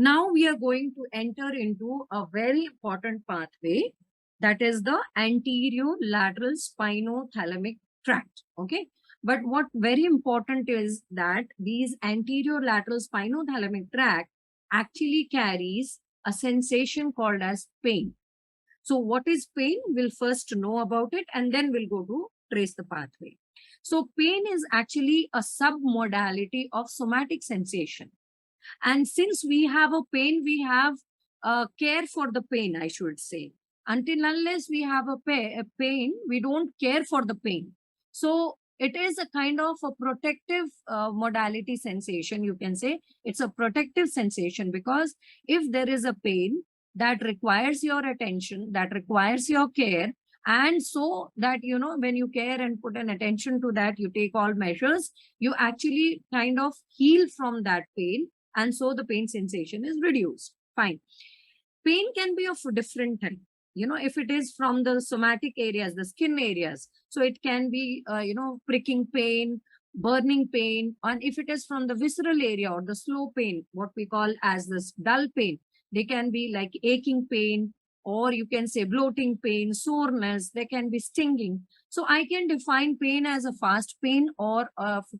Now we are going to enter into a very important pathway, that is the anterior lateral spinothalamic tract. Okay. But what very important is that these anterior lateral spinothalamic tract actually carries a sensation called as pain. So what is pain? We'll first know about it and then we'll go to trace the pathway. So pain is actually a submodality of somatic sensation. And since we have a pain, we have care for the pain, I should say. Until unless we have a pain, we don't care for the pain. So it is a kind of a protective modality sensation, you can say. It's a protective sensation because if there is a pain that requires your attention, that requires your care, and so that, you know, when you care and put an attention to that, you take all measures, you actually kind of heal from that pain. And so the pain sensation is reduced. Fine. Pain can be of a different type. You know, if it is from the somatic areas, the skin areas, so it can be, pricking pain, burning pain. And if it is from the visceral area or the slow pain, what we call as this dull pain, they can be like aching pain, or you can say bloating pain, soreness, there can be stinging. So I can define pain as a fast pain or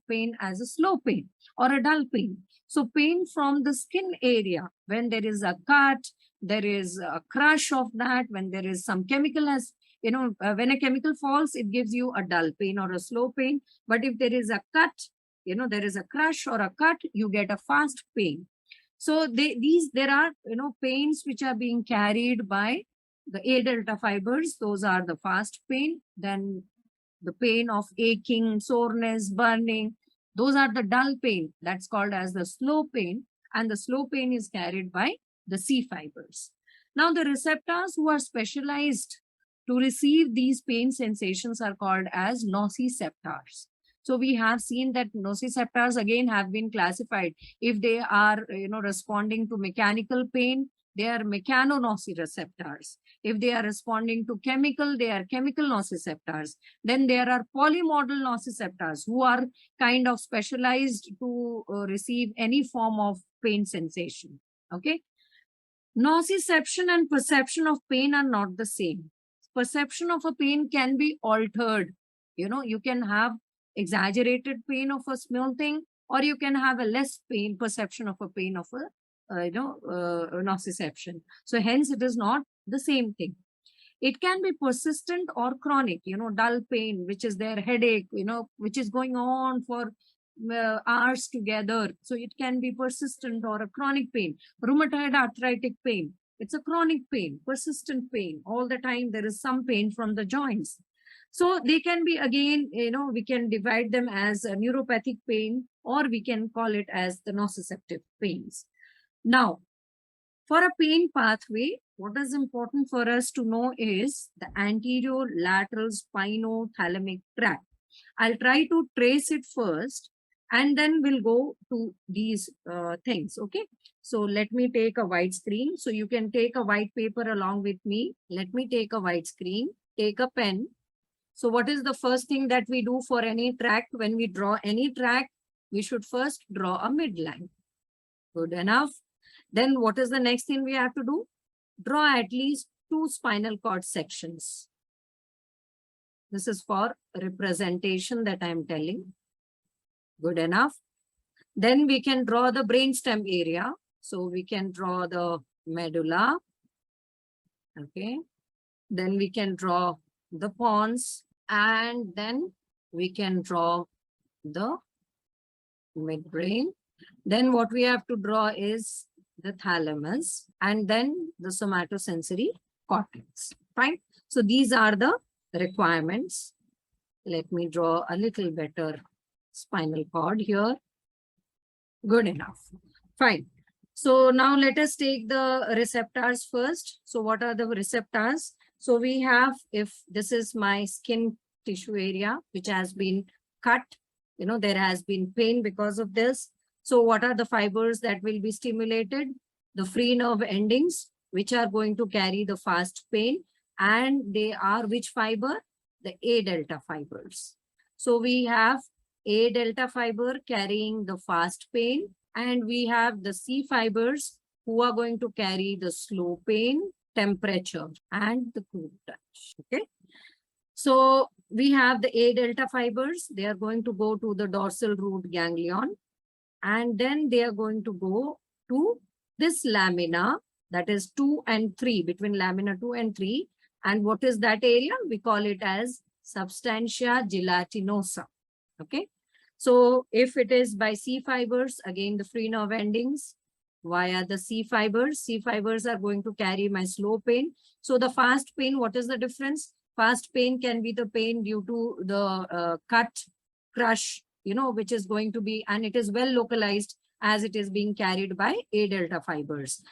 pain as a slow pain or a dull pain. So pain from the skin area, when there is a cut, there is a crush of that, when there is some chemical has, when a chemical falls, it gives you a dull pain or a slow pain. But if there is a cut, there is a crush or a cut, you get a fast pain. So there are, pains which are being carried by the A delta fibers. Those are the fast pain. Then the pain of aching, soreness, burning, those are the dull pain. That's called as the slow pain. And the slow pain is carried by the C fibers. Now the receptors who are specialized to receive these pain sensations are called as nociceptors. So we have seen that nociceptors again have been classified. If they are, responding to mechanical pain, they are mechanonociceptors. If they are responding to chemical, they are chemical nociceptors. Then there are polymodal nociceptors who are kind of specialized to receive any form of pain sensation. Okay. Nociception and perception of pain are not the same. Perception of a pain can be altered. You can have exaggerated pain of a small thing, or you can have a less pain perception of a pain of a nociception. So hence it is not the same thing. It can be persistent or chronic, dull pain, which is their headache, which is going on for hours together. So it can be persistent or a chronic pain. Rheumatoid arthritic pain, it's a chronic pain, persistent pain. All the time there is some pain from the joints. So they can be, again, we can divide them as a neuropathic pain, or we can call it as the nociceptive pains. Now, for a pain pathway, what is important for us to know is the anterior lateral spinothalamic tract. I'll try to trace it first, and then we'll go to these things. Okay. So let me take a white screen. So you can take a white paper along with me. Let me take a white screen, take a pen. So what is the first thing that we do for any tract? When we draw any tract, we should first draw a midline. Good enough. Then what is the next thing we have to do? Draw at least 2 spinal cord sections. This is for representation that I am telling. Good enough. Then we can draw the brainstem area. So we can draw the medulla. Okay. Then we can draw the pons, and then we can draw the midbrain. Then what we have to draw is the thalamus, and then the somatosensory cortex. Fine. So these are the requirements. Let me draw a little better spinal cord here. Good enough. Fine. So now let us take the receptors first. So what are the receptors? So we have, if this is my skin tissue area, which has been cut, there has been pain because of this. So what are the fibers that will be stimulated? The free nerve endings, which are going to carry the fast pain. And they are which fiber? The A delta fibers. So we have A delta fiber carrying the fast pain, and we have the C fibers who are going to carry the slow pain, temperature, and the cool touch. Okay. So we have the A delta fibers. They are going to go to the dorsal root ganglion, and then they are going to go to this lamina, that is 2 and 3, between lamina 2 and 3. And what is that area? We call it as substantia gelatinosa. Okay. So if it is by C fibers, again the free nerve endings via the C fibers are going to carry my slow pain. So the fast pain, what is the difference? Fast pain can be the pain due to the cut, crush, which is going to be, and it is well localized as it is being carried by A delta fibers.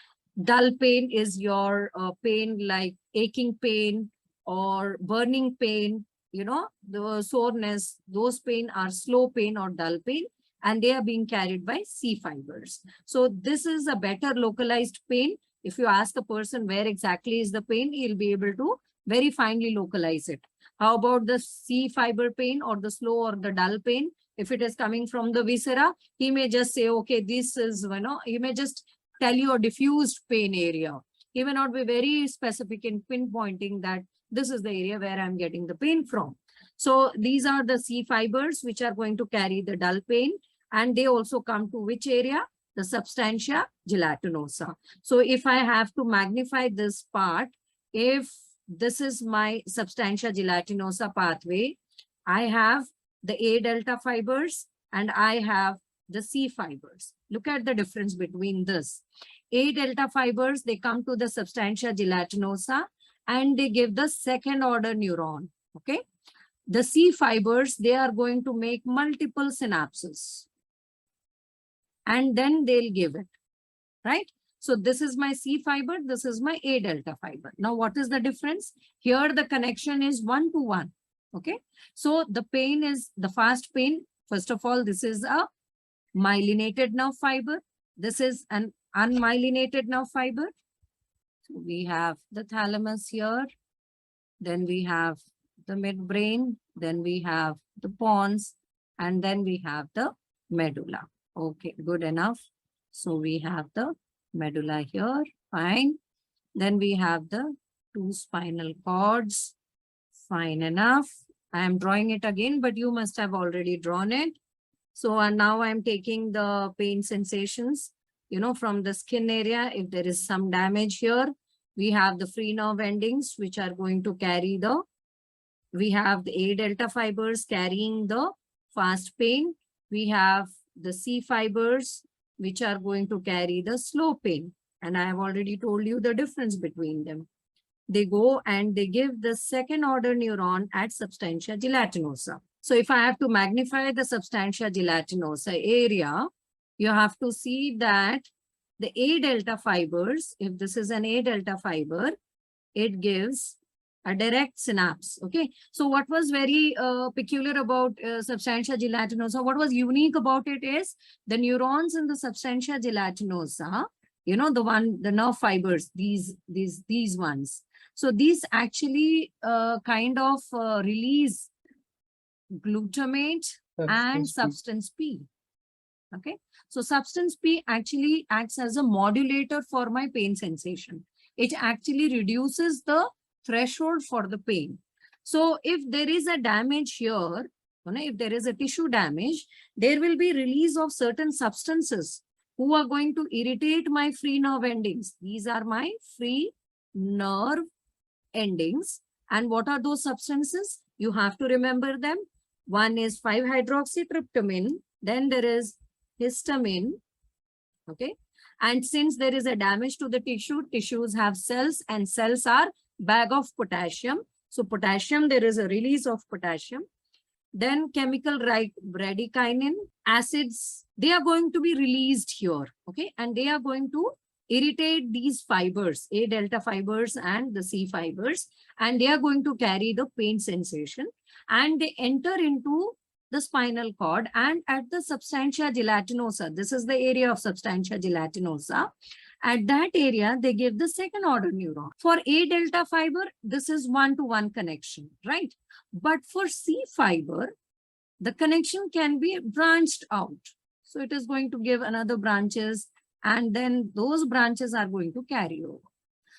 Dull pain is your pain like aching pain or burning pain, the soreness. Those pain are slow pain or dull pain, and they are being carried by C fibers. So this is a better localized pain. If you ask a person where exactly is the pain, he'll be able to very finely localize it. How about the C fiber pain or the slow or the dull pain? If it is coming from the viscera, he may just say, okay, this is, he may just tell you a diffused pain area. He may not be very specific in pinpointing that this is the area where I'm getting the pain from. So these are the C fibers which are going to carry the dull pain, and they also come to which area? The substantia gelatinosa. So if I have to magnify this part, if this is my substantia gelatinosa pathway, I have the A delta fibers and I have the C fibers. Look at the difference between this. A delta fibers, they come to the substantia gelatinosa and they give the second order neuron. Okay. The C fibers, they are going to make multiple synapses and then they'll give it, right? So this is my C fiber, this is my A delta fiber. Now, what is the difference? Here, the connection is 1-to-1. Okay. So the pain is the fast pain. First of all, this is a myelinated nerve fiber. This is an unmyelinated nerve fiber. So we have the thalamus here. Then we have the midbrain. Then we have the pons. And then we have the medulla. Okay, good enough. So we have the medulla here. Fine. Then we have the two spinal cords. Fine enough. I am drawing it again, but you must have already drawn it. So now I'm taking the pain sensations, from the skin area. If there is some damage here, we have the free nerve endings, which are going to carry we have the A delta fibers carrying the fast pain. We have the C fibers, which are going to carry the slow pain. And I have already told you the difference between them. They go and they give the second order neuron at substantia gelatinosa. So if I have to magnify the substantia gelatinosa area, you have to see that the A delta fibers, if this is an A delta fiber, it gives a direct synapse. Okay. So what was very peculiar about substantia gelatinosa, what was unique about it is the neurons in the substantia gelatinosa, the nerve fibers, these ones. So these actually kind of release glutamate and substance P. Okay. So substance P actually acts as a modulator for my pain sensation. It actually reduces the threshold for the pain. So if there is a damage here, if there is a tissue damage, there will be release of certain substances who are going to irritate my free nerve endings. These are my free nerve endings. And what are those substances? You have to remember them. One is 5-hydroxytryptamine. Then there is histamine. Okay. And since there is a damage to the tissue, tissues have cells and cells are bag of potassium. So potassium, there is a release of potassium. Then chemical bradykinin, acids, they are going to be released here. Okay. And they are going to irritate these fibers, A delta fibers and the C fibers, and they are going to carry the pain sensation, and they enter into the spinal cord and at the substantia gelatinosa. This is the area of substantia gelatinosa. At that area, they give the second order neuron. For A delta fiber, this is 1-to-1 connection, right? But for C fiber, the connection can be branched out. So it is going to give another branches and then those branches are going to carry over.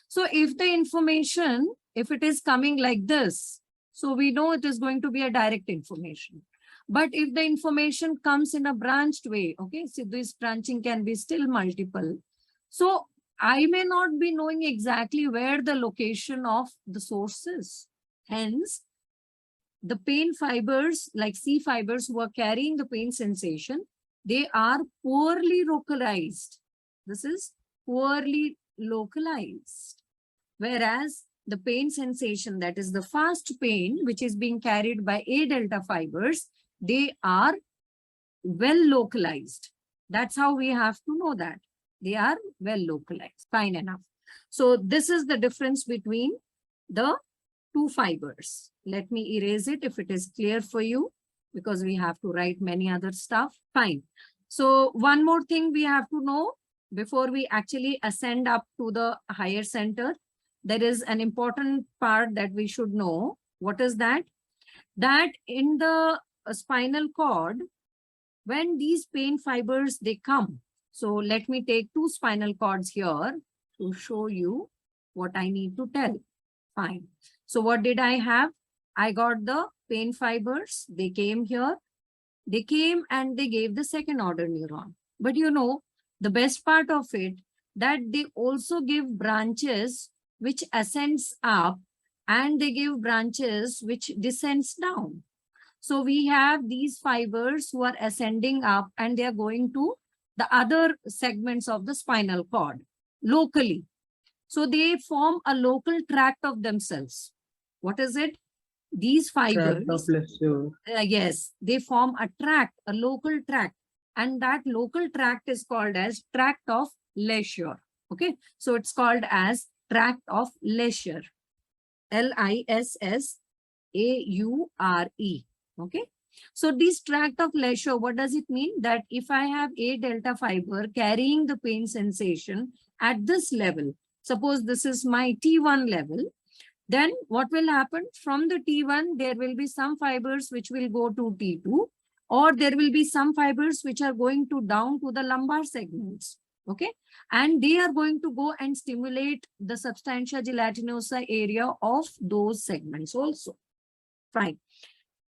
So if the information, if it is coming like this, so we know it is going to be a direct information. But if the information comes in a branched way, okay, so this branching can be still multiple. So I may not be knowing exactly where the location of the source is. Hence, the pain fibers, like C fibers who are carrying the pain sensation, they are poorly localized. This is poorly localized. Whereas the pain sensation, that is the fast pain, which is being carried by A delta fibers, they are well localized. That's how we have to know that. They are well localized. Fine enough. So this is the difference between the two fibers. Let me erase it if it is clear for you, because we have to write many other stuff. Fine. So one more thing we have to know before we actually ascend up to the higher center. There is an important part that we should know. What is that? That in the spinal cord, when these pain fibers, they come. So let me take two spinal cords here to show you what I need to tell. Fine. So what did I have? I got the pain fibers. They came here. They came and they gave the second order neuron. But you know, the best part of it, that they also give branches which ascends up, and they give branches which descends down. So we have these fibers who are ascending up and they are going to the other segments of the spinal cord locally. So they form a local tract of themselves. What is it? These fibers, yes, they form a tract, a local tract. And that local tract is called as tract of Leisure. Okay, so it's called as tract of Leisure. L-I-S-S-A-U-R-E. Okay, so this tract of Leisure, what does it mean? That if I have a delta fiber carrying the pain sensation at this level, suppose this is my T1 level, then what will happen? From the T1, there will be some fibers which will go to T2, or there will be some fibers which are going to down to the lumbar segments. Okay, and they are going to go and stimulate the substantia gelatinosa area of those segments also. Fine.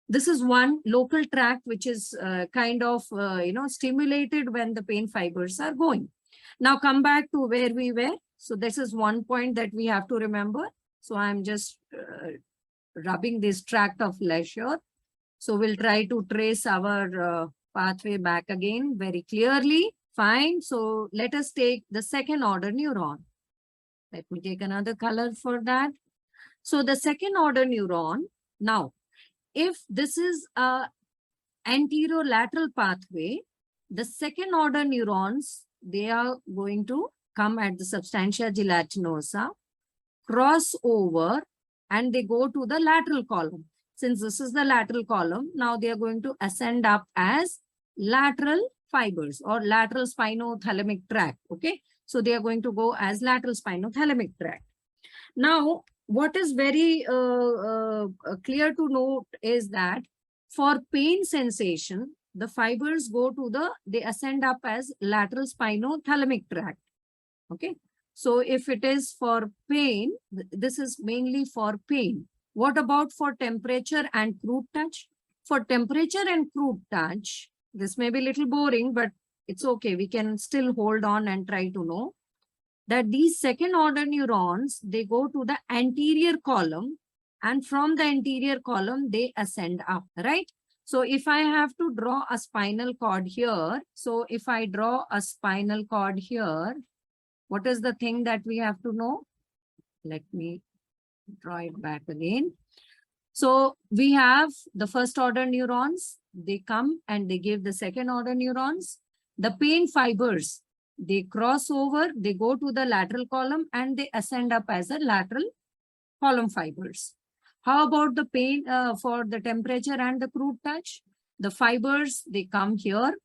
This is one local tract which is kind of stimulated when the pain fibers are going. Now come back to where we were. So this is one point that we have to remember. So I'm just rubbing this tract of Leisure. So we'll try to trace our pathway back again very clearly. Fine. So let us take the second order neuron. Let me take another color for that. So the second order neuron, now, if this is a anterior lateral pathway, the second order neurons, they are going to come at the substantia gelatinosa, cross over, and they go to the lateral column. Since this is the lateral column, now they are going to ascend up as lateral fibers or lateral spinothalamic tract. Okay, so they are going to go as lateral spinothalamic tract. Now, what is very clear to note is that for pain sensation, the fibers go to they ascend up as lateral spinothalamic tract. Okay, so if it is for pain, this is mainly for pain. What about for temperature and crude touch? For temperature and crude touch, this may be a little boring, but it's okay. We can still hold on and try to know that these second order neurons, they go to the anterior column, and from the anterior column, they ascend up, right? So if I have to draw a spinal cord here, so if I draw a spinal cord here, what is the thing that we have to know? Let me draw it back again. So we have the first order neurons, they come and they give the second order neurons. The pain fibers, they cross over, they go to the lateral column and they ascend up as a lateral column fibers. How about the pain for the temperature and the crude touch? The fibers, they come here.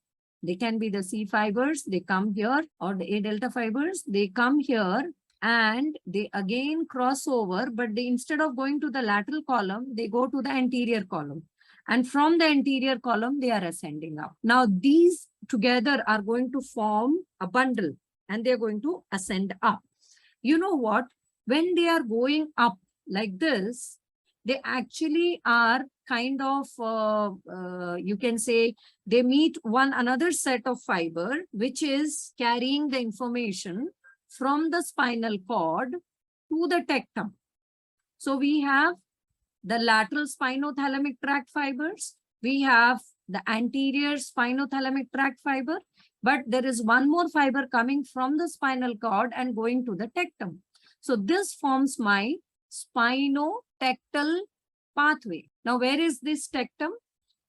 They can be the C fibers, they come here, or the A delta fibers, they come here and they again cross over, but they, instead of going to the lateral column, they go to the anterior column. And from the anterior column, they are ascending up. Now, these together are going to form a bundle. and they're going to ascend up. You know what? When they are going up like this, they actually are kind of, you can say, they meet one another set of fiber, which is carrying the information from the spinal cord to the tectum. So we have the lateral spinothalamic tract fibers. We have the anterior spinothalamic tract fiber, but there is one more fiber coming from the spinal cord and going to the tectum. So this forms my spinotectal pathway. Now, where is this tectum?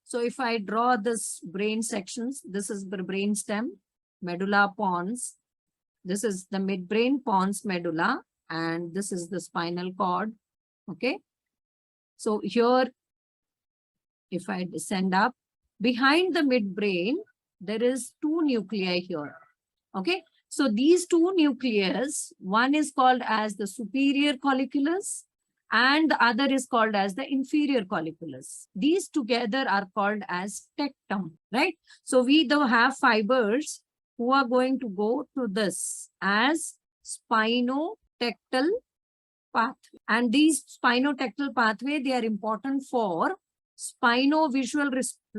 So if I draw this brain sections, this is the brain stem, medulla pons. This is the midbrain, pons, medulla, and this is the spinal cord. Okay. So here, if I descend up, behind the midbrain, there is two nuclei here. Okay. So these two nucleus, one is called as the superior colliculus and the other is called as the inferior colliculus. These together are called as tectum, right? So we do have fibers who are going to go to this as spinotectal pathway. And these spinotectal pathway, they are important for spinovisual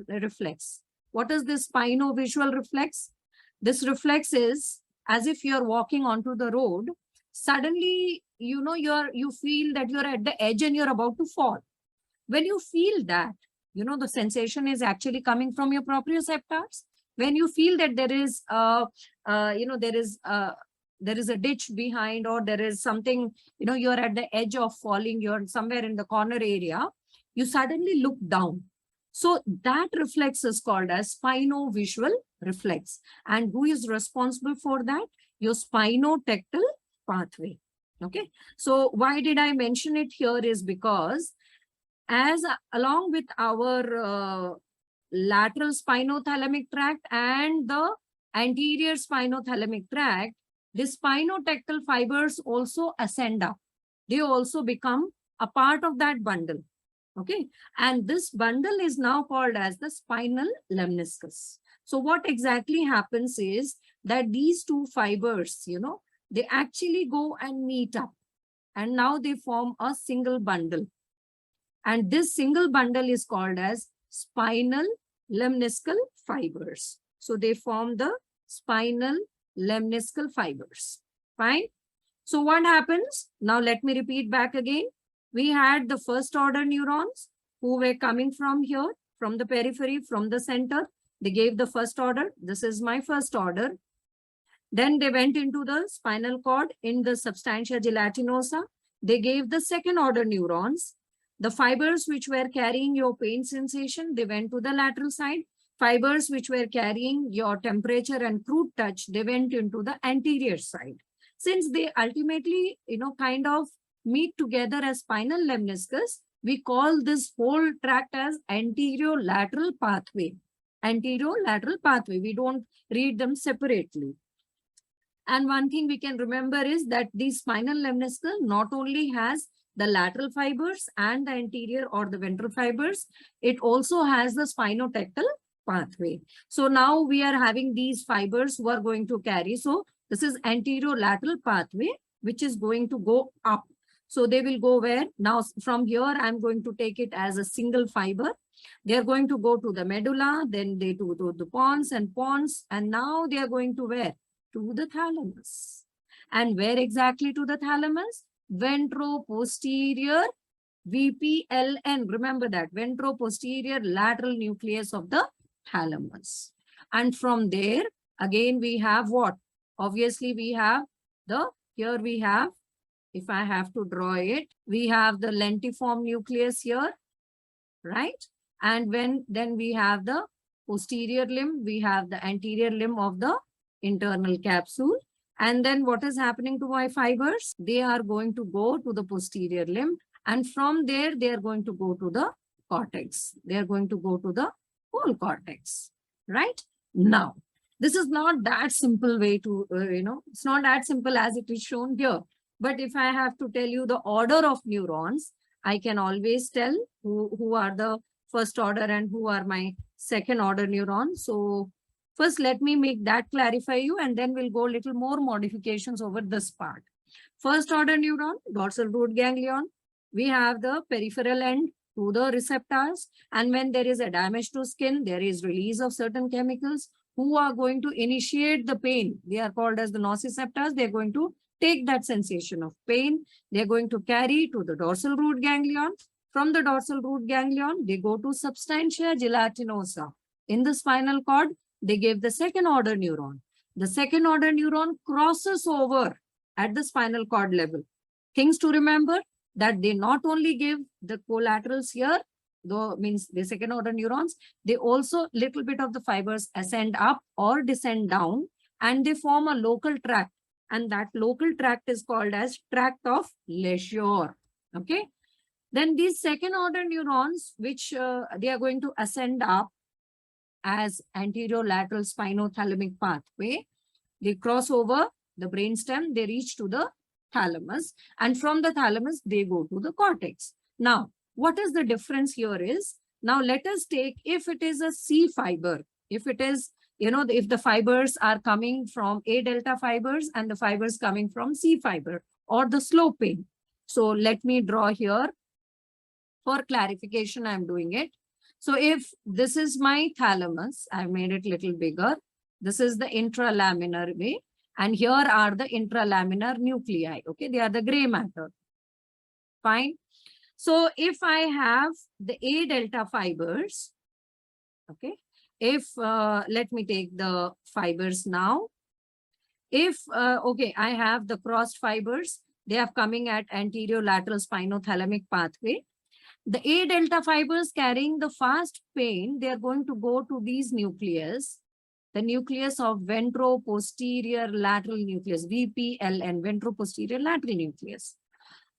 reflex. What is this spinovisual reflex? This reflex is as if you're walking onto the road. Suddenly, you know, you feel that you're at the edge and you're about to fall. When you feel that, you know, the sensation is actually coming from your proprioceptors. When you feel that there is, you know, there is a ditch behind, or there is something, you know, you're at the edge of falling, you're somewhere in the corner area, you suddenly look down. So that reflex is called as spinovisual reflex. And who is responsible for that? Your spinotectal pathway. Okay. So why did I mention it here is because along with our lateral spinothalamic tract and the anterior spinothalamic tract, the spinotectal fibers also ascend up. They also become a part of that bundle. Okay. And this bundle is now called as the spinal lemniscus. So what exactly happens is that these two fibers, you know, they actually go and meet up. And now they form a single bundle. And this single bundle is called as spinal lemniscal fibers. So they form the spinal lemniscal fibers. Fine. So what happens? Now let me repeat back again. We had the first order neurons who were coming from here, from the periphery, from the center. They gave the first order. This is my first order. Then they went into the spinal cord in the substantia gelatinosa. They gave the second order neurons. The fibers which were carrying your pain sensation, they went to the lateral side. Fibers which were carrying your temperature and crude touch, they went into the anterior side. Since they ultimately, you know, kind of meet together as spinal lemniscus, we call this whole tract as anterior lateral pathway. Anterior lateral pathway. We don't read them separately. And one thing we can remember is that the spinal lemniscus not only has the lateral fibers and the anterior or the ventral fibers, it also has the spinotectal pathway. So now we are having these fibers who are going to carry. So this is anterior lateral pathway, which is going to go up. So they will go where? Now from here, I'm going to take it as a single fiber. They're going to go to the medulla, then they to the pons, and now they are going to where? To the thalamus. And where exactly to the thalamus? Ventroposterior VPLN. Remember that. Ventroposterior lateral nucleus of the thalamus. And from there, again, we have what? Obviously, we have here we have, if I have to draw it, we have the lentiform nucleus here, right? And then we have the posterior limb, we have the anterior limb of the internal capsule. And then what is happening to my fibers? They are going to go to the posterior limb. And from there, they are going to go to the cortex. They are going to go to the whole cortex, right? Now, this is not that simple way to, it's not that simple as it is shown here. But if I have to tell you the order of neurons, I can always tell who are the first order and who are my second order neurons. So First, let me make that clarify you, and then we'll go a little more modifications over this part. First order neuron, dorsal root ganglion. We have the peripheral end to the receptors. And when there is a damage to skin, there is release of certain chemicals who are going to initiate the pain. They are called as the nociceptors. They're going to take that sensation of pain. They're going to carry to the dorsal root ganglion. From the dorsal root ganglion, they go to substantia gelatinosa. In the spinal cord, they give the second order neuron. The second order neuron crosses over at the spinal cord level. Things to remember, that they not only give the collaterals here, though means the second order neurons, they also little bit of the fibers ascend up or descend down, and they form a local tract. And that local tract is called as tract of leisure. Okay. Then these second order neurons, which they are going to ascend up as anterior lateral spinothalamic pathway, they cross over the brainstem, they reach to the thalamus, and from the thalamus, they go to the cortex. Now, what is the difference here is, now let us take, if it is a C fiber, if it is, if the fibers are coming from A delta fibers and the fibers coming from C fiber or the sloping. So let me draw here. For clarification, I'm doing it. So if this is my thalamus, I've made it a little bigger. This is the intralaminar way. And here are the intralaminar nuclei. Okay, they are the gray matter. Fine. So if I have the A delta fibers, okay, if, let me take the fibers now. If, okay, I have the crossed fibers, they are coming at anterior lateral spinothalamic pathway. The A delta fibers carrying the fast pain, they are going to go to these nucleus, the nucleus of ventroposterior lateral nucleus, VPLN, ventroposterior lateral nucleus.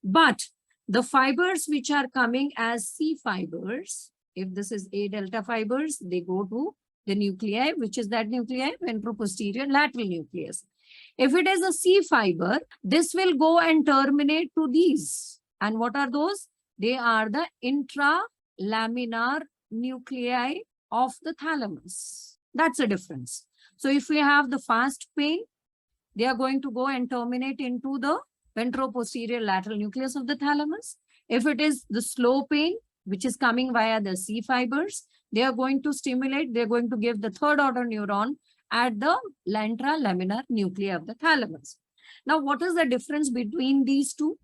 But the fibers which are coming as C fibers, if this is A delta fibers, they go to the nuclei, which is that nuclei, ventroposterior lateral nucleus. If it is a C fiber, this will go and terminate to these. And what are those? They are the intra-laminar nuclei of the thalamus. That's a difference. So if we have the fast pain, they are going to go and terminate into the ventroposterior lateral nucleus of the thalamus. If it is the slow pain, which is coming via the C fibers, they are going to stimulate, they're going to give the third order neuron at the intra-laminar nuclei of the thalamus. Now, what is the difference between these two?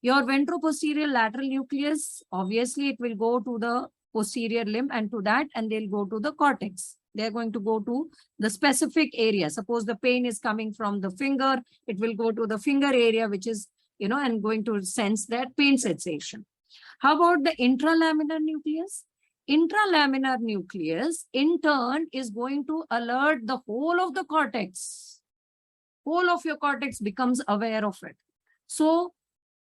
Your ventroposterior lateral nucleus, obviously it will go to the posterior limb, and to that, and they'll go to the cortex. They're going to go to the specific area. Suppose the pain is coming from the finger, it will go to the finger area, which is, and going to sense that pain sensation. How about the intralaminar nucleus? Intralaminar nucleus, in turn, is going to alert the whole of the cortex. Whole of your cortex becomes aware of it. So,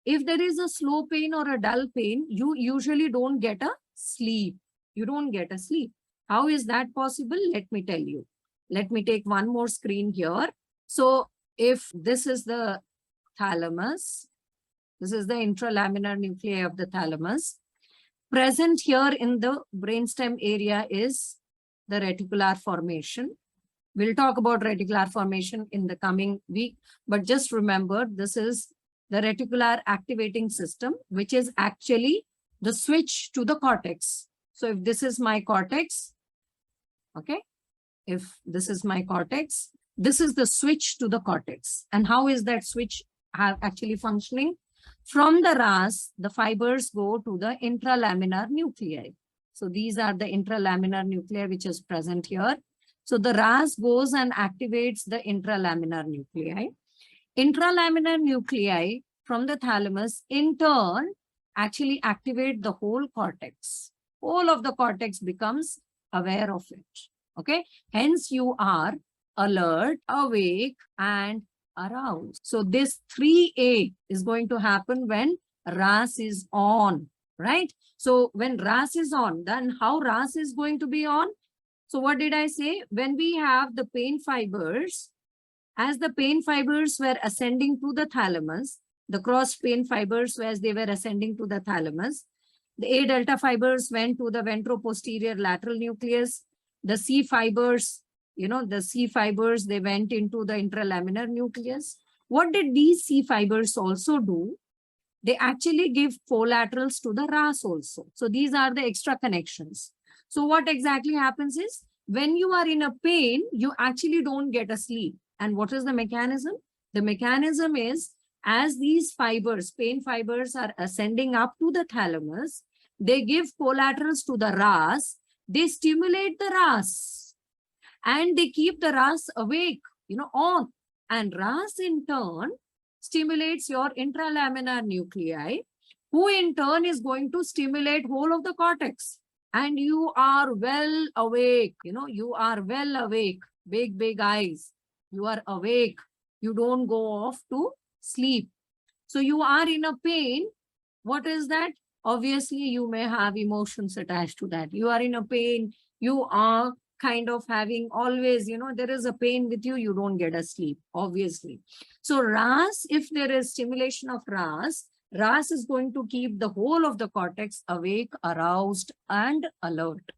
if there is a slow pain or a dull pain, you usually don't get a sleep. You don't get a sleep. How is that possible? Let me tell you. Let me take one more screen here. So if this is the thalamus, this is the intralaminar nuclei of the thalamus. Present here in the brainstem area is the reticular formation. We'll talk about reticular formation in the coming week, but just remember, this is the reticular activating system, which is actually the switch to the cortex. So if this is my cortex, okay, if this is my cortex, this is the switch to the cortex. And how is that switch actually functioning? From the RAS, the fibers go to the intralaminar nuclei. So these are the intralaminar nuclei which is present here. So the RAS goes and activates the intralaminar nuclei. Intralaminar nuclei from the thalamus in turn actually activate the whole cortex. Whole of the cortex becomes aware of it. Okay. Hence you are alert, awake, and aroused. So this 3A is going to happen when RAS is on, right? So when RAS is on, then how RAS is going to be on? So what did I say? When we have the pain fibers, as the pain fibers were ascending to the thalamus, the cross pain fibers, as they were ascending to the thalamus, the A delta fibers went to the ventroposterior lateral nucleus. The C fibers the C fibers, they went into the intralaminar nucleus. What did these C fibers also do? They actually give collaterals to the RAS also. So these are the extra connections. So what exactly happens is, when you are in a pain, you actually don't get a sleep. And what is the mechanism? The mechanism is, as these fibers, pain fibers, are ascending up to the thalamus, they give collaterals to the RAS, they stimulate the RAS, and they keep the RAS awake, on. And RAS in turn stimulates your intralaminar nuclei, who in turn is going to stimulate whole of the cortex. And you are well awake, you are well awake, big eyes. You are awake. You don't go off to sleep. So you are in a pain. What is that? Obviously, you may have emotions attached to that. You are in a pain. You are kind of having always, there is a pain with you. You don't get a sleep, obviously. So RAS, if there is stimulation of RAS is going to keep the whole of the cortex awake, aroused, and alert.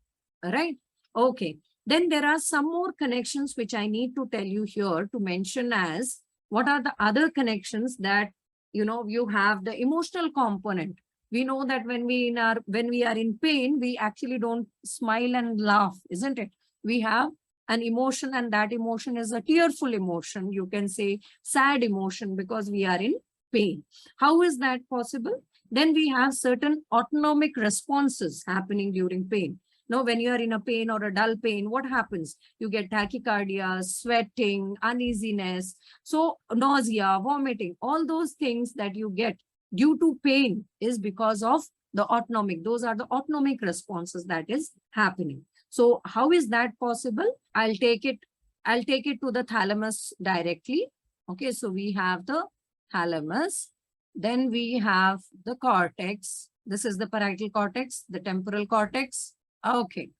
All right? Okay. Then there are some more connections which I need to tell you here to mention as what are the other connections that, you have the emotional component. We know that when we are in pain, we actually don't smile and laugh, isn't it? We have an emotion, and that emotion is a tearful emotion. You can say sad emotion, because we are in pain. How is that possible? Then we have certain autonomic responses happening during pain. Now, when you are in a pain or a dull pain, what happens? You get tachycardia, sweating, uneasiness, so nausea, vomiting, all those things that you get due to pain is because of the autonomic. Those are the autonomic responses that is happening. So how is that possible? I'll take it to the thalamus directly. Okay, so we have the thalamus. Then we have the cortex. This is the parietal cortex, the temporal cortex. Okay.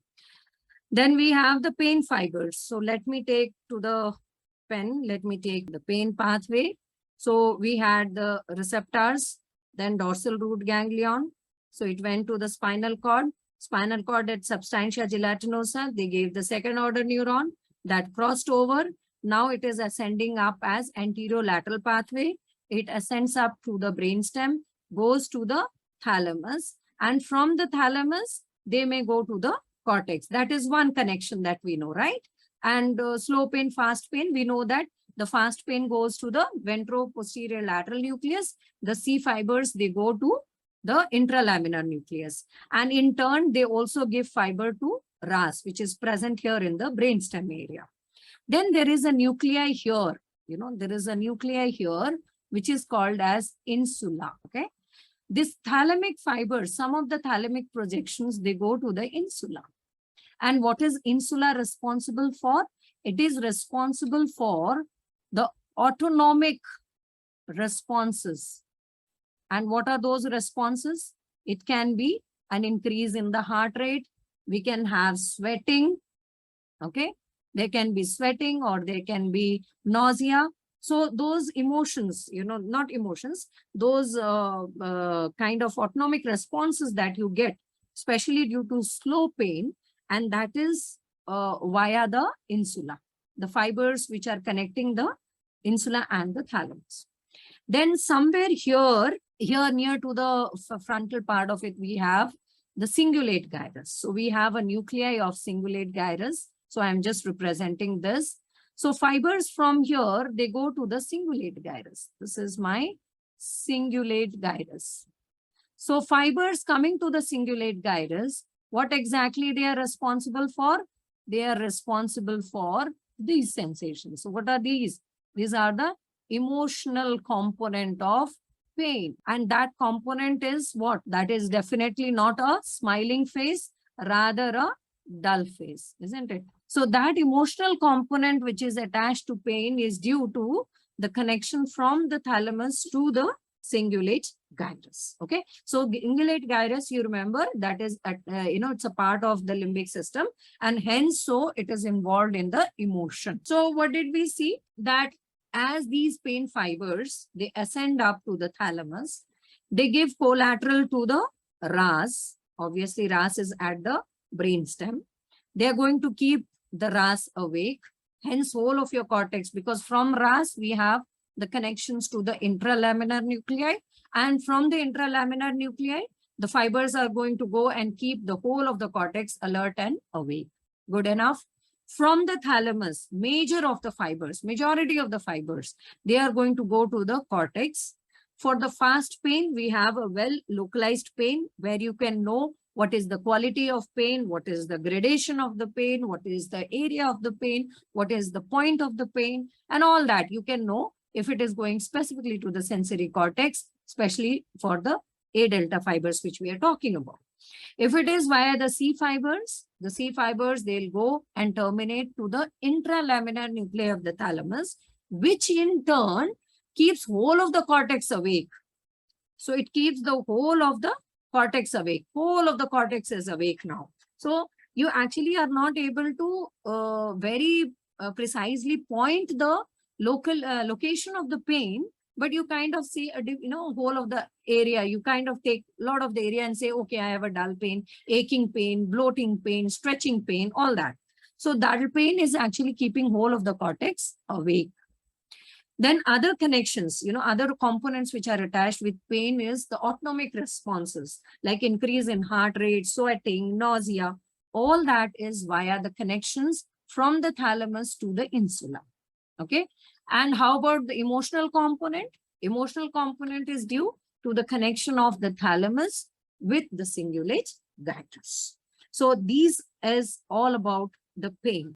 Then we have the pain fibers. So let me take to the pen. Let me take the pain pathway. So we had the receptors, then dorsal root ganglion. So it went to the spinal cord. Spinal cord at substantia gelatinosa. They gave the second order neuron that crossed over. Now it is ascending up as anterior lateral pathway. It ascends up to the brainstem, goes to the thalamus, and from the thalamus, they may go to the cortex. That is one connection that we know, right? And slow pain, fast pain, we know that the fast pain goes to the ventro-posterior lateral nucleus. The C fibers, they go to the intralaminar nucleus. And in turn, they also give fiber to RAS, which is present here in the brainstem area. Then there is a nuclei here. There is a nuclei here, which is called as insula. Okay. This thalamic fiber, some of the thalamic projections, they go to the insula. And what is insula responsible for? It is responsible for the autonomic responses. And what are those responses? It can be an increase in the heart rate. We can have sweating. Okay. There can be sweating, or there can be nausea. So those emotions, not emotions, those kind of autonomic responses that you get, especially due to slow pain, and that is via the insula, the fibers which are connecting the insula and the thalamus. Then somewhere here near to the frontal part of it, we have the cingulate gyrus. So we have a nuclei of cingulate gyrus. So I'm just representing this. So fibers from here, they go to the cingulate gyrus. This is my cingulate gyrus. So fibers coming to the cingulate gyrus, what exactly they are responsible for? They are responsible for these sensations. So what are these? These are the emotional component of pain. And that component is what? That is definitely not a smiling face, rather a dull face, isn't it? So that emotional component which is attached to pain is due to the connection from the thalamus to the cingulate gyrus. Okay. So cingulate gyrus, you remember, that is, it's a part of the limbic system, and hence so it is involved in the emotion. So what did we see? That as these pain fibers, they ascend up to the thalamus, they give collateral to the RAS. Obviously, RAS is at the brainstem. They are going to keep the RAS awake, hence whole of your cortex, because from RAS we have the connections to the intralaminar nuclei, and from the intralaminar nuclei, the fibers are going to go and keep the whole of the cortex alert and awake. Good enough. From the thalamus, majority of the fibers, they are going to go to the cortex. For the fast pain, we have a well-localized pain where you can know what is the quality of pain, what is the gradation of the pain, what is the area of the pain, what is the point of the pain, and all that you can know if it is going specifically to the sensory cortex, especially for the A delta fibers, which we are talking about. If it is via the C fibers, they'll go and terminate to the intralaminar nuclei of the thalamus, which in turn keeps whole of the cortex awake. So it keeps the whole of the cortex awake. Whole of the cortex is awake now. So you actually are not able to very precisely point the location of the pain, but you kind of see a whole of the area. You kind of take a lot of the area and say, okay, I have a dull pain, aching pain, bloating pain, stretching pain, all that. So dull pain is actually keeping whole of the cortex awake. Then other connections, other components which are attached with pain is the autonomic responses, like increase in heart rate, sweating, nausea. All that is via the connections from the thalamus to the insula. Okay. And how about the emotional component? Emotional component is due to the connection of the thalamus with the cingulate gyrus. So these is all about the pain.